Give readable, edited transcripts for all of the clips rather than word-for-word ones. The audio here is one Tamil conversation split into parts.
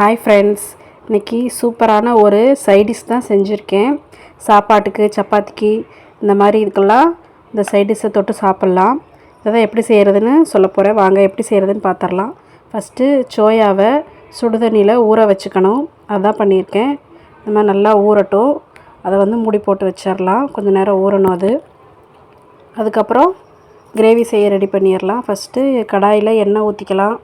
ஹாய் ஃப்ரெண்ட்ஸ், இன்றைக்கி சூப்பரான ஒரு சைடிஷ் தான் செஞ்சுருக்கேன். சாப்பாட்டுக்கு, சப்பாத்திக்கு இந்த மாதிரி இதுக்கெல்லாம் இந்த சைடிஷை தொட்டு சாப்பிட்லாம். இதை எப்படி செய்கிறதுன்னு சொல்ல போகிறேன். வாங்க எப்படி செய்கிறதுன்னு பார்த்துடலாம். ஃபஸ்ட்டு சோயாவை சுடுதண்ணியில் ஊற வச்சுக்கணும். அதுதான் பண்ணியிருக்கேன். இந்த மாதிரி நல்லா ஊறட்டும். அதை மூடி போட்டு வச்சிடலாம். கொஞ்சம் நேரம் ஊறணும் அது. அதுக்கப்புறம் கிரேவி செய்ய ரெடி பண்ணிடலாம். ஃபஸ்ட்டு கடாயில் எண்ணெய் ஊற்றிக்கலாம்.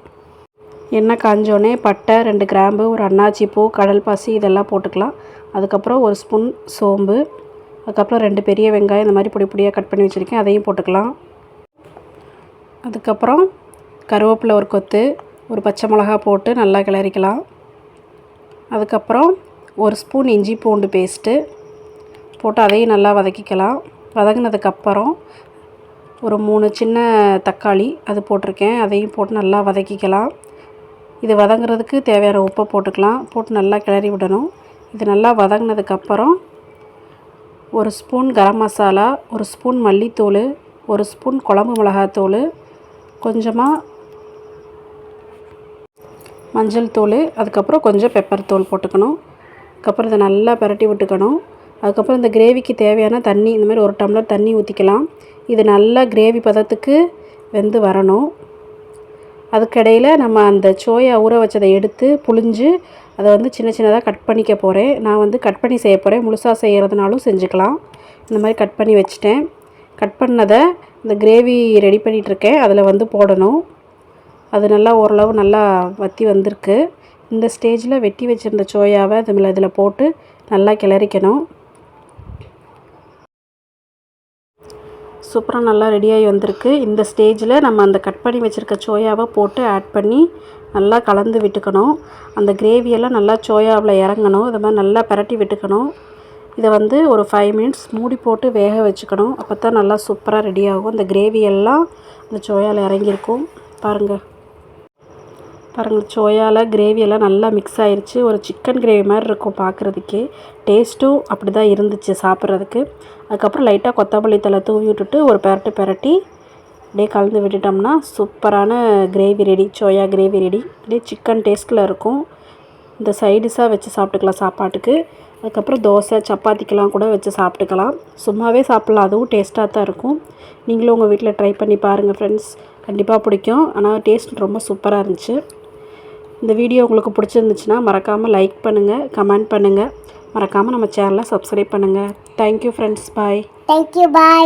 எண்ணெய் காஞ்சோடனே பட்டை, 2 கிராம்பு, ஒரு அன்னாச்சி பூ, கடல் பாசி இதெல்லாம் போட்டுக்கலாம். அதுக்கப்புறம் 1 ஸ்பூன் சோம்பு, அதுக்கப்புறம் 2 பெரிய வெங்காயம் இந்த மாதிரி பொடி பொடியாக கட் பண்ணி வச்சுருக்கேன், அதையும் போட்டுக்கலாம். அதுக்கப்புறம் கருவேப்பிலை ஒரு கொத்து, ஒரு பச்சை மிளகா போட்டு நல்லா கிளறிக்கலாம். அதுக்கப்புறம் 1 ஸ்பூன் இஞ்சி பூண்டு பேஸ்ட்டு போட்டு அதையும் நல்லா வதக்கிக்கலாம். வதங்கினதுக்கப்புறம் ஒரு 3 சின்ன தக்காளி அது போட்டிருக்கேன், அதையும் போட்டு நல்லா வதக்கிக்கலாம். இது வதங்குறதுக்கு தேவையான உப்பை போட்டுக்கலாம். போட்டு நல்லா கிளறி விடணும். இது நல்லா வதங்கினதுக்கப்புறம் 1 ஸ்பூன் கரம் மசாலா, 1 ஸ்பூன் மல்லித்தூள், 1 ஸ்பூன் குழம்பு மிளகாத்தூள், கொஞ்சமாக மஞ்சள் தூள், அதுக்கப்புறம் கொஞ்சம் பெப்பர் தூள் போட்டுக்கணும். அதுக்கப்புறம் இதை நல்லா பரட்டி விட்டுக்கணும். அதுக்கப்புறம் இந்த கிரேவிக்கு தேவையான தண்ணி இந்த மாதிரி 1 டம்ளர் தண்ணி ஊற்றிக்கலாம். இது நல்லா கிரேவி பதத்துக்கு வெந்து வரணும். அதுக்கிடையில் நம்ம அந்த சோயா ஊற வச்சதை எடுத்து புழிஞ்சு அதை சின்ன சின்னதாக கட் பண்ணிக்க போகிறேன். நான் கட் பண்ணி செய்ய போகிறேன். முழுசாக செய்கிறதுனாலும் செஞ்சுக்கலாம். இந்த மாதிரி கட் பண்ணி வச்சுட்டேன். கட் பண்ணதை இந்த கிரேவி ரெடி பண்ணிகிட்ருக்கேன், அதில் போடணும். அது நல்லா ஓரளவு நல்லா வற்றி வந்திருக்கு. இந்த ஸ்டேஜில் வெட்டி வச்சுருந்த சோயாவை இதில் போட்டு நல்லா கிளறிக்கணும். சூப்பராக நல்லா ரெடியாகி வந்திருக்கு. இந்த ஸ்டேஜில் நம்ம அந்த கட் பண்ணி வச்சுருக்க சோயாவை போட்டு ஆட் பண்ணி நல்லா கலந்து விட்டுக்கணும். அந்த கிரேவியெல்லாம் நல்லா சோயாவில் இறங்கணும். இது மாதிரி நல்லா பரட்டி விட்டுக்கணும். இதை ஒரு 5 மினிட்ஸ் மூடி போட்டு வேக வச்சுக்கணும். அப்போ தான் நல்லா சூப்பராக ரெடி ஆகும். அந்த கிரேவியெல்லாம் அந்த சோயாவில் இறங்கியிருக்கும். பாருங்கள் சோயாவில் கிரேவியெல்லாம் நல்லா மிக்ஸ் ஆகிருச்சு. ஒரு சிக்கன் கிரேவி மாதிரி இருக்கும் பார்க்குறதுக்கே. டேஸ்ட்டும் அப்படி தான் இருந்துச்சு சாப்பிட்றதுக்கு. அதுக்கப்புறம் லைட்டாக கொத்தமல்லி தழை தூவி விட்டுட்டு ஒரு பரட்டி அப்படியே கலந்து விட்டுட்டோம்னா சூப்பரான gravy ready. Soya gravy ready. அப்படியே சிக்கன் டேஸ்ட்டில் இருக்கும். இந்த சைடிஷாக வச்சு சாப்பிட்டுக்கலாம் சாப்பாட்டுக்கு. அதுக்கப்புறம் தோசை, சப்பாத்திக்கெலாம் கூட வச்சு சாப்பிட்டுக்கலாம். சும்மாவே சாப்பிட்லாம், அதுவும் டேஸ்ட்டாக தான் இருக்கும். நீங்களும் உங்கள் வீட்டில் ட்ரை பண்ணி பாருங்கள் ஃப்ரெண்ட்ஸ். கண்டிப்பாக பிடிக்கும். ஆனால் டேஸ்ட் ரொம்ப சூப்பராக இருந்துச்சு. இந்த வீடியோ உங்களுக்கு பிடிச்சிருந்துச்சுன்னா மறக்காமல் லைக் பண்ணுங்கள், கமெண்ட் பண்ணுங்கள். மறக்காமல் நம்ம சேனலை சப்ஸ்கிரைப் பண்ணுங்கள். Thank you friends. பாய். தேங்க்யூ, பாய்.